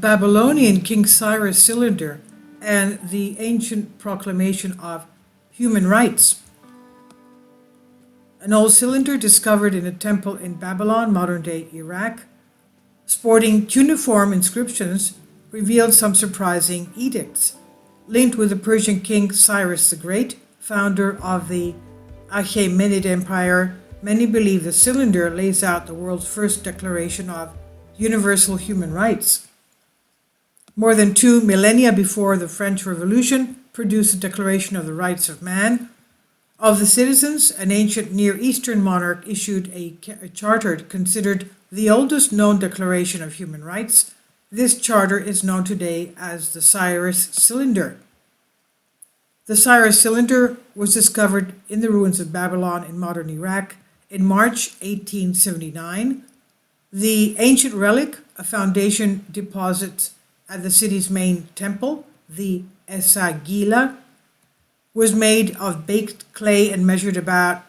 Babylonian King Cyrus cylinder and the ancient proclamation of human rights. An old cylinder discovered in a temple in Babylon, modern-day Iraq, sporting cuneiform inscriptions, revealed some surprising edicts. Linked with the Persian king Cyrus the Great, founder of the Achaemenid Empire, many believe the cylinder lays out the world's first declaration of universal human rights. More than 2 millennia before the French Revolution produced the Declaration of the Rights of Man. Of the citizens, an ancient Near Eastern monarch issued a charter considered the oldest known declaration of human rights. This charter is known today as the Cyrus Cylinder. The Cyrus Cylinder was discovered in the ruins of Babylon in modern Iraq in March 1879. The ancient relic, a foundation deposit at the city's main temple, the Esagila, was made of baked clay and measured about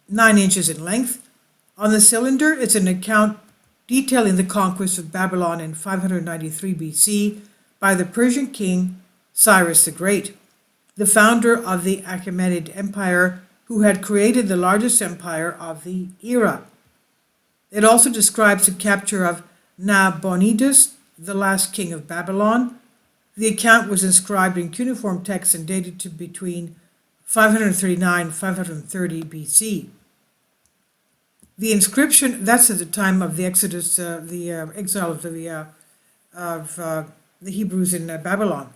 9 inches in length. On the cylinder is an account detailing the conquest of Babylon in 593 BC by the Persian king Cyrus the Great, the founder of the Achaemenid Empire, who had created the largest empire of the era. It also describes the capture of Nabonidus, the last king of Babylon. The account was inscribed in cuneiform text and dated to between 539 and 530 BC. The inscription, that's at the time of the Exodus, the exile of the Hebrews in Babylon.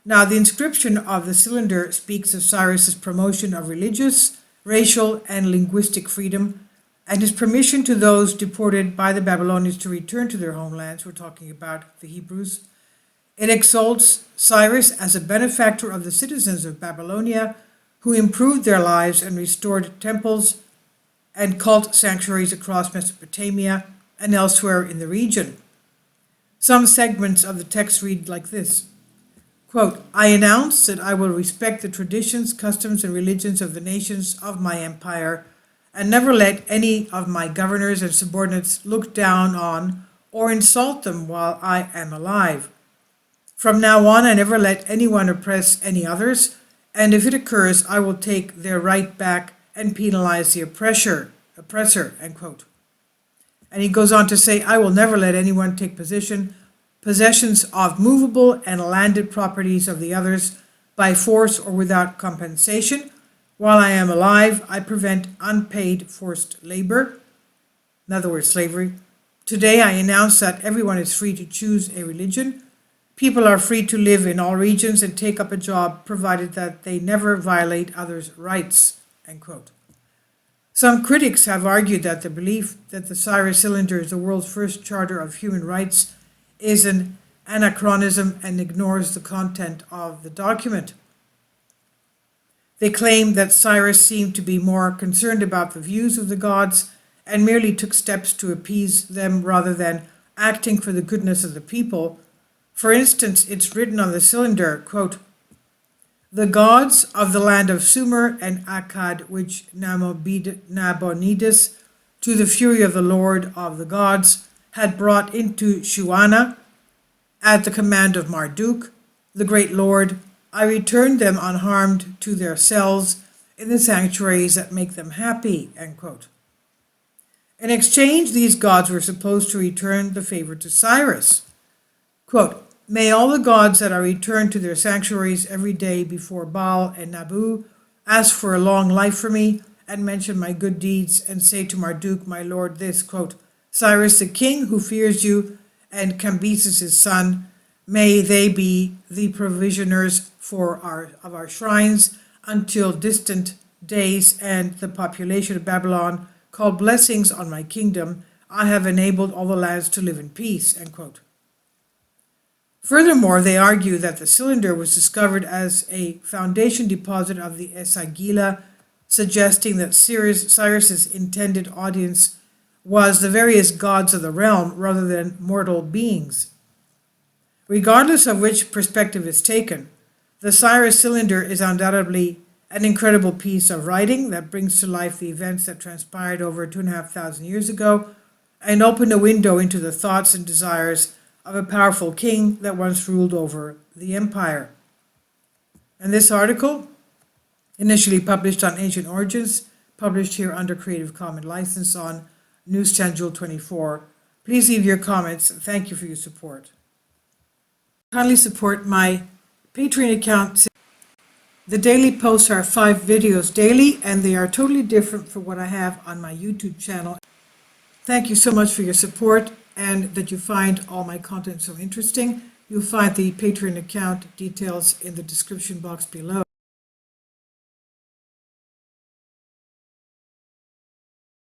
Now, the inscription of the cylinder speaks of Cyrus's promotion of religious, racial, and linguistic freedom, and his permission to those deported by the Babylonians to return to their homelands. We're talking about the Hebrews. It exalts Cyrus as a benefactor of the citizens of Babylonia, who improved their lives and restored temples and cult sanctuaries across Mesopotamia and elsewhere in the region. Some segments of the text read like this, quote, "I announce that I will respect the traditions, customs, and religions of the nations of my empire, and never let any of my governors and subordinates look down on or insult them while I am alive. From now on, I never let anyone oppress any others, and if it occurs, I will take their right back and penalize the oppressor," end quote. And he goes on to say, "I will never let anyone take possessions of movable and landed properties of the others by force or without compensation. While I am alive, I prevent unpaid forced labor," in other words, slavery. "Today I announce that everyone is free to choose a religion. People are free to live in all regions and take up a job, provided that they never violate others' rights," end quote. Some critics have argued that the belief that the Cyrus Cylinder is the world's first charter of human rights is an anachronism and ignores the content of the document. They claim that Cyrus seemed to be more concerned about the views of the gods and merely took steps to appease them rather than acting for the goodness of the people. For instance, it's written on the cylinder, quote, "The gods of the land of Sumer and Akkad, which Nabonidus, to the fury of the Lord of the gods, had brought into Shuana at the command of Marduk, the great Lord, I returned them unharmed to their cells in the sanctuaries that make them happy," end quote. In exchange, these gods were supposed to return the favor to Cyrus. Quote, "May all the gods that are returned to their sanctuaries every day before Baal and Nabu ask for a long life for me and mention my good deeds and say to Marduk, my lord, this," quote, "Cyrus the king who fears you and Cambyses his son, may they be the provisioners of our shrines until distant days, and the population of Babylon call blessings on my kingdom. I have enabled all the lands to live in peace," end quote. Furthermore, they argue that the cylinder was discovered as a foundation deposit of the Esagila, suggesting that Cyrus's intended audience was the various gods of the realm rather than mortal beings. Regardless of which perspective is taken, the Cyrus Cylinder is undoubtedly an incredible piece of writing that brings to life the events that transpired over 2,500 years ago and opened a window into the thoughts and desires of a powerful king that once ruled over the empire. And this article, initially published on Ancient Origins, published here under Creative Commons license on Newsstand Jewel 24. Please leave your comments. Thank you for your support. Kindly support my Patreon account. The daily posts are 5 videos daily, and they are totally different from what I have on my YouTube channel. Thank you so much for your support and that you find all my content so interesting. You'll find the Patreon account details in the description box below.